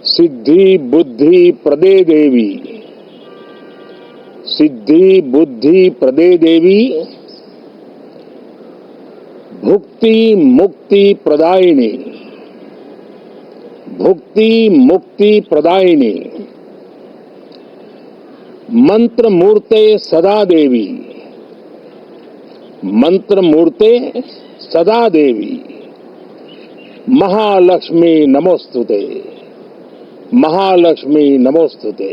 सिद्धि बुद्धि प्रदे देवी, सिद्धि बुद्धि प्रदे देवी, भुक्ति मुक्ति प्रदायिनी, भुक्ति मुक्ति प्रदायिनी, मंत्र मूर्ते सदा देवी, मंत्र मूर्ते सदा देवी, महालक्ष्मी नमोस्तुते, महालक्ष्मी नमोस्तुते।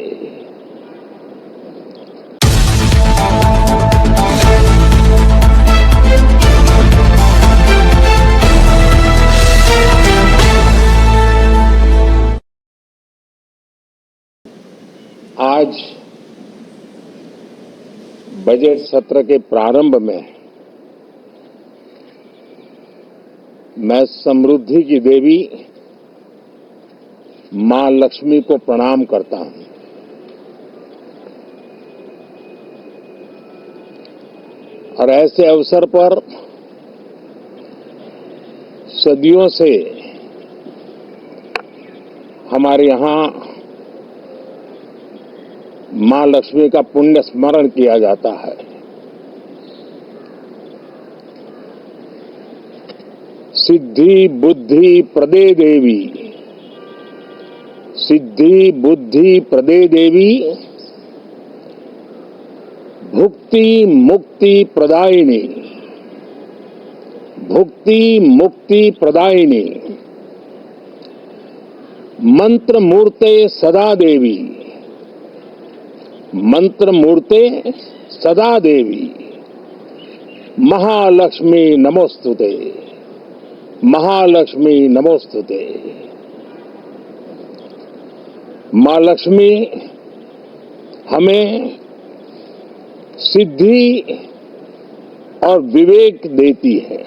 आज बजट सत्र के प्रारंभ में मैं समृद्धि की देवी मां लक्ष्मी को प्रणाम करता हूं। और ऐसे अवसर पर सदियों से हमारे यहां मां लक्ष्मी का पुण्य स्मरण किया जाता है। सिद्धि बुद्धि प्रदे देवी, सिद्धि बुद्धि प्रदे देवी, भुक्ति मुक्ति प्रदायिनी, भुक्ति मुक्ति प्रदायिनी, मंत्र मूर्ते सदा देवी, मंत्र मूर्ते सदा देवी, महालक्ष्मी नमोस्तुते, महालक्ष्मी नमोस्तुते। मां लक्ष्मी हमें सिद्धि और विवेक देती है,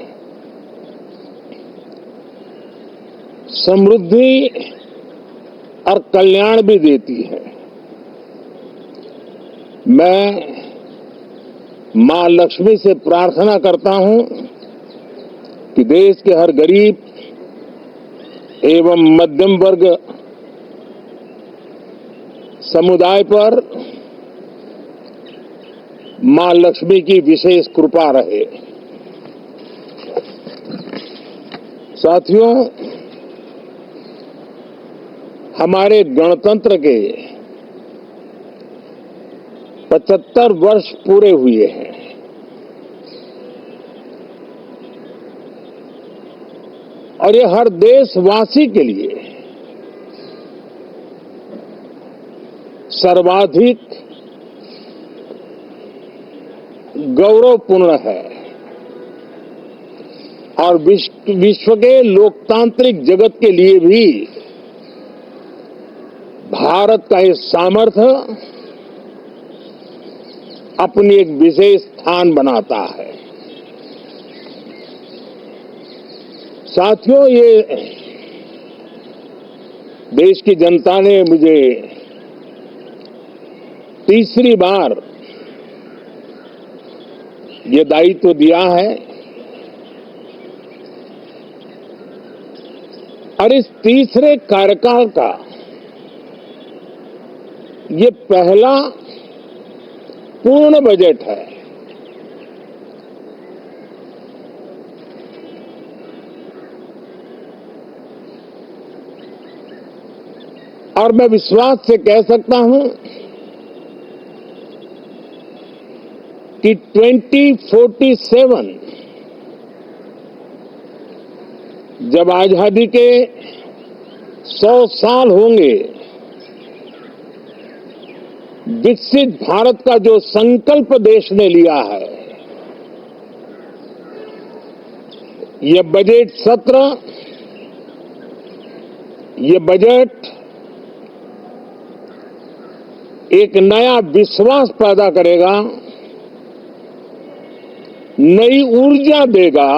समृद्धि और कल्याण भी देती है। मैं मां लक्ष्मी से प्रार्थना करता हूं कि देश के हर गरीब एवं मध्यम वर्ग समुदाय पर मां लक्ष्मी की विशेष कृपा रहे। साथियों, हमारे गणतंत्र के 75 वर्ष पूरे हुए हैं। और ये हर देशवासी के लिए सर्वाधिक गौरवपूर्ण है और विश्व के लोकतांत्रिक जगत के लिए भी भारत का ये सामर्थ्य अपनी एक विशेष स्थान बनाता है। साथियों, ये देश की जनता ने मुझे तीसरी बार ये दायित्व दिया है और इस तीसरे कार्यकाल का ये पहला पूर्ण बजट है। और मैं विश्वास से कह सकता हूं कि 2047 जब आजादी के 100 साल होंगे, विकसित भारत का जो संकल्प देश ने लिया है, ये बजट सत्र, ये बजट एक नया विश्वास पैदा करेगा, नई ऊर्जा देगा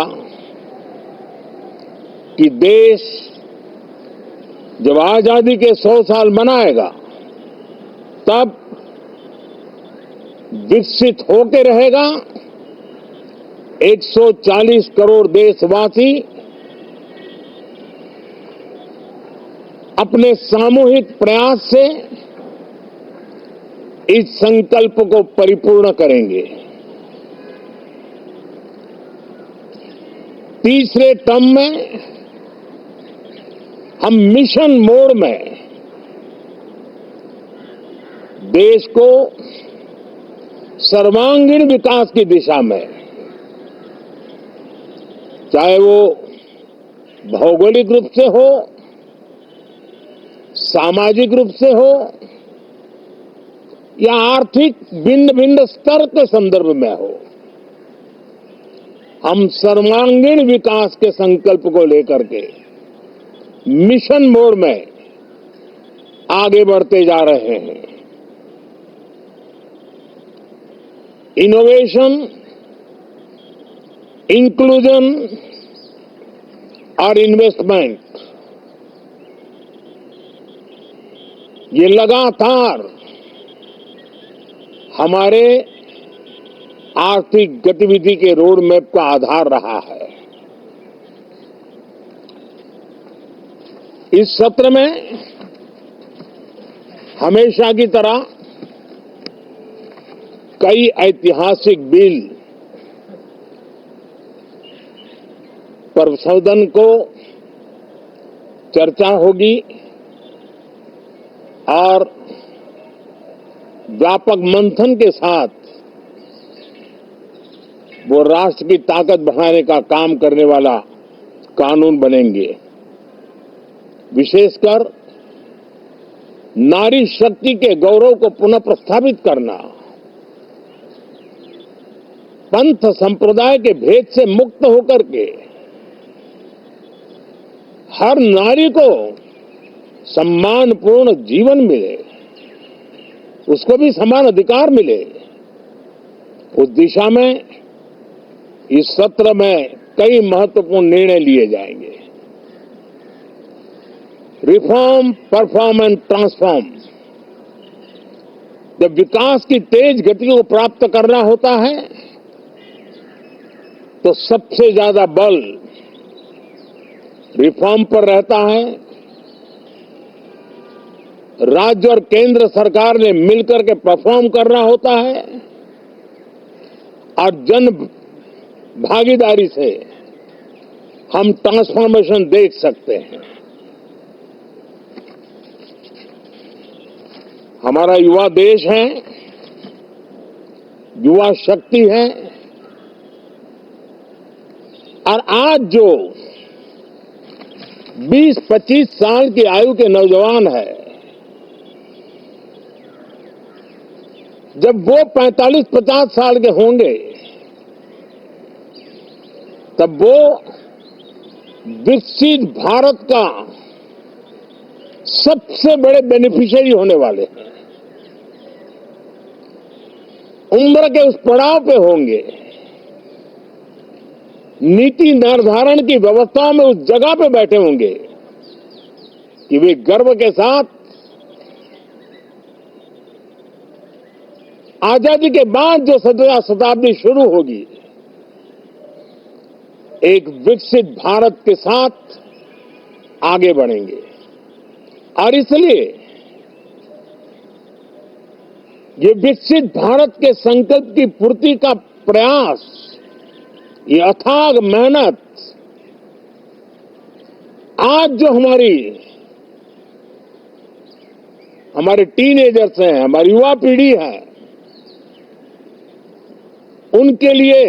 कि देश जब आजादी के 100 साल मनाएगा तब विकसित होके रहेगा। 140 करोड़ देशवासी अपने सामूहिक प्रयास से इस संकल्प को परिपूर्ण करेंगे। तीसरे टर्म में हम मिशन मोड में देश को सर्वांगीण विकास की दिशा में, चाहे वो भौगोलिक रूप से हो, सामाजिक रूप से हो या आर्थिक भिन्न भिन्न स्तर के संदर्भ में हो, हम सर्वांगीण विकास के संकल्प को लेकर के मिशन मोड में आगे बढ़ते जा रहे हैं। इनोवेशन, इंक्लूजन और इन्वेस्टमेंट, ये लगातार हमारे आर्थिक गतिविधि के रोड मैप का आधार रहा है। इस सत्र में हमेशा की तरह कई ऐतिहासिक बिल पर संशोधन को चर्चा होगी और व्यापक मंथन के साथ वो राष्ट्र की ताकत बढ़ाने का काम करने वाला कानून बनेंगे। विशेषकर नारी शक्ति के गौरव को पुनः प्रस्थापित करना, पंथ संप्रदाय के भेद से मुक्त होकर के हर नारी को सम्मानपूर्ण जीवन मिले, उसको भी समान अधिकार मिले, उस दिशा में इस सत्र में कई महत्वपूर्ण निर्णय लिए जाएंगे। Reform, perform and transform. जब विकास की तेज गति को प्राप्त करना होता है तो सबसे ज्यादा बल रिफॉर्म पर रहता है। राज्य और केंद्र सरकार ने मिलकर के परफॉर्म करना होता है और जन भागीदारी से हम ट्रांसफॉर्मेशन देख सकते हैं। हमारा युवा देश है, युवा शक्ति है और आज जो 20-25 साल की आयु के नौजवान है, जब वो 45-50 साल के होंगे तब वो विकसित भारत का सबसे बड़े बेनिफिशियरी होने वाले हैं। उम्र के उस पड़ाव पे होंगे, नीति निर्धारण की व्यवस्थाओं में उस जगह पे बैठे होंगे कि वे गर्व के साथ आजादी के बाद जो शताब्दी शुरू होगी, एक विकसित भारत के साथ आगे बढ़ेंगे। और इसलिए ये विकसित भारत के संकल्प की पूर्ति का प्रयास, ये अथाग मेहनत, आज जो हमारे टीनेजर्स हैं, हमारी युवा पीढ़ी है, उनके लिए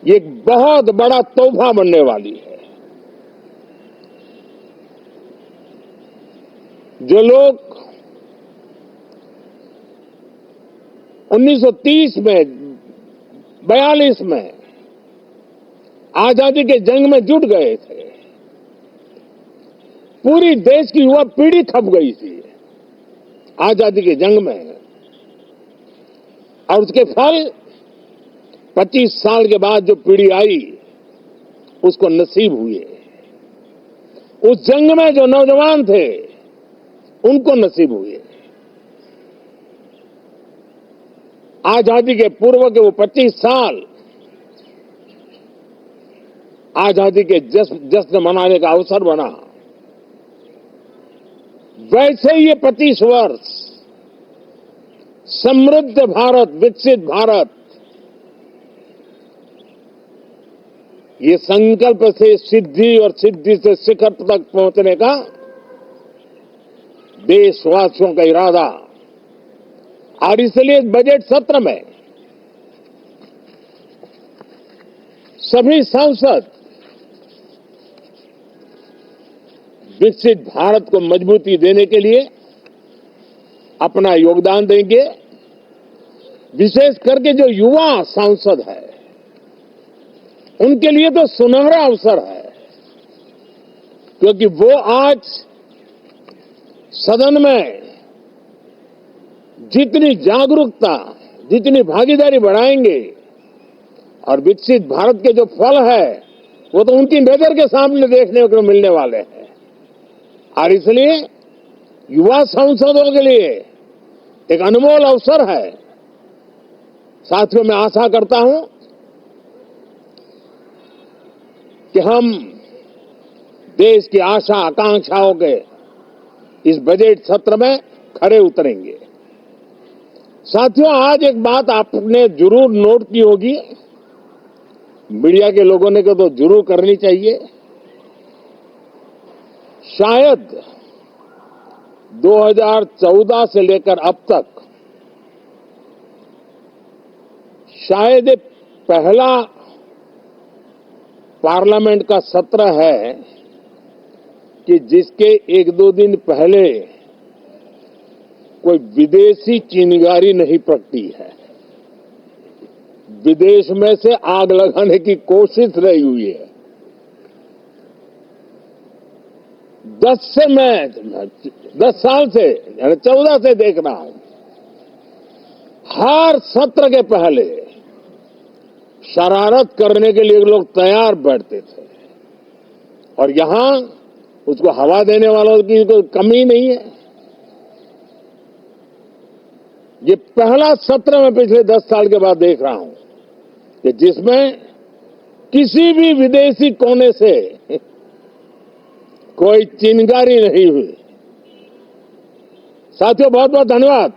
ये एक बहुत बड़ा तोहफा बनने वाली है। जो लोग 1930 में, 42 में आजादी के जंग में जुट गए थे, पूरी देश की युवा पीढ़ी खप गई थी आजादी के जंग में, और उसके फल 25 साल के बाद जो पीढ़ी आई उसको नसीब हुए। उस जंग में जो नौजवान थे उनको नसीब हुए। आजादी के पूर्व के वो 25 साल आजादी के जश्न मनाने का अवसर बना। वैसे ये 25 वर्ष समृद्ध भारत, विकसित भारत, ये संकल्प से सिद्धि और सिद्धि से शिखर तक पहुंचने का देशवासियों का इरादा। और इसलिए बजट सत्र में सभी सांसद विकसित भारत को मजबूती देने के लिए अपना योगदान देंगे। विशेष करके जो युवा सांसद है, उनके लिए तो सुनहरा अवसर है, क्योंकि वो आज सदन में जितनी जागरूकता, जितनी भागीदारी बढ़ाएंगे और विकसित भारत के जो फल है वो तो उनकी नजर के सामने देखने को मिलने वाले हैं। और इसलिए युवा सांसदों के लिए एक अनमोल अवसर है। साथियों, मैं आशा करता हूं कि हम देश की आशा आकांक्षाओं के इस बजट सत्र में खरे उतरेंगे। साथियों, आज एक बात आपने जरूर नोट की होगी, मीडिया के लोगों ने तो जरूर करनी चाहिए। शायद 2014 से लेकर अब तक शायद पहला पार्लियामेंट का सत्र है कि जिसके एक दो दिन पहले कोई विदेशी चिंगारी नहीं प्रगटी है, विदेश में से आग लगाने की कोशिश नहीं हुई है। 10 साल से, 14 से देख रहा हूं, हर सत्र के पहले शरारत करने के लिए लोग तैयार बैठते थे, और यहां उसको हवा देने वालों की कोई कमी नहीं है। ये पहला सत्र में पिछले 10 साल के बाद देख रहा हूं कि जिसमें किसी भी विदेशी कोने से कोई चिंगारी नहीं हुई। साथियों, बहुत बहुत धन्यवाद।